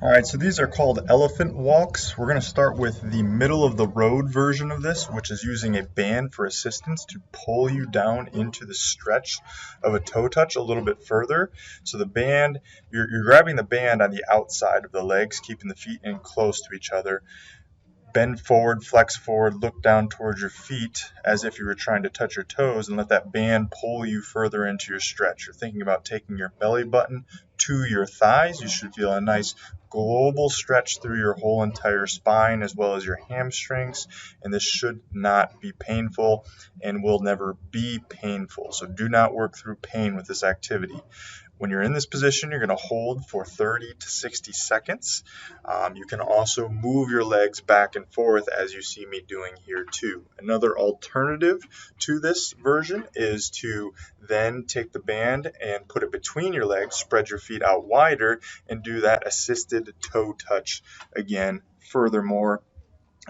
All right, so these are called elephant walks. We're going to start with the middle of the road version of this, which is using a band for assistance to pull you down into the stretch of a toe touch a little bit further. So the band, you're grabbing the band on the outside of the legs, keeping the feet in close to each other. Bend forward, flex forward, look down towards your feet as if you were trying to touch your toes, and let that band pull you further into your stretch. You're thinking about taking your belly button to your thighs. You should feel a nice global stretch through your whole entire spine as well as your hamstrings, and this should not be painful and will never be painful. So do not work through pain with this activity. When you're in this position, you're going to hold for 30 to 60 seconds. You can also move your legs back and forth as you see me doing here too. Another alternative to this version is to then take the band and put it between your legs, spread your feet out wider, and do that assisted toe touch again. Furthermore,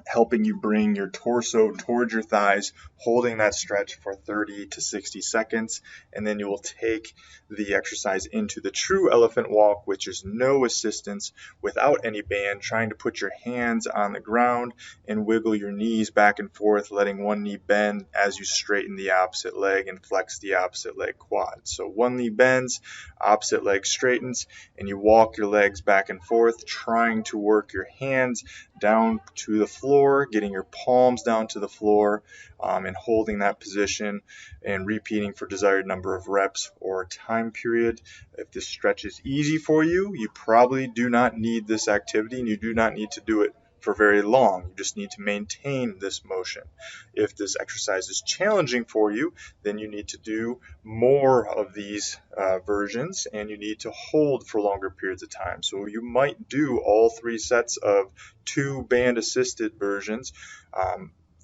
helping you bring your torso towards your thighs, holding that stretch for 30 to 60 seconds, and then you will take the exercise into the true elephant walk, which is no assistance, without any band, trying to put your hands on the ground and wiggle your knees back and forth, letting one knee bend as you straighten the opposite leg and flex the opposite leg quad. So one knee bends, opposite leg straightens, and you walk your legs back and forth, trying to work your hands down to the floor, getting your palms down to the floor, and holding that position and repeating for desired number of reps or time period. If this stretch is easy for you, you probably do not need this activity, and you do not need to do it for very long. You just need to maintain this motion. If this exercise is challenging for you, then you need to do more of these versions, and you need to hold for longer periods of time. So you might do all 3 sets of 2 band assisted versions,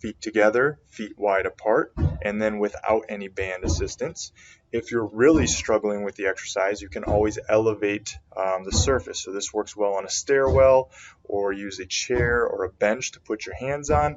feet together, feet wide apart, and then without any band assistance. If you're really struggling with the exercise, you can always elevate the surface. So this works well on a stairwell, or use a chair or a bench to put your hands on.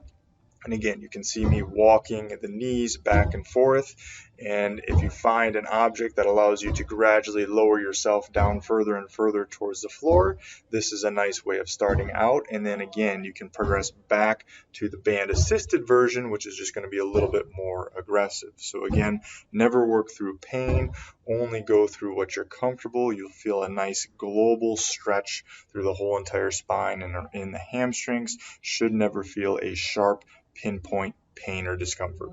And again, you can see me walking the knees back and forth. And if you find an object that allows you to gradually lower yourself down further and further towards the floor, this is a nice way of starting out. And then again, you can progress back to the band assisted version, which is just going to be a little bit more aggressive. So again, never work through pain, only go through what you're comfortable. You'll feel a nice global stretch through the whole entire spine and in the hamstrings. Should never feel a sharp pinpoint pain or discomfort.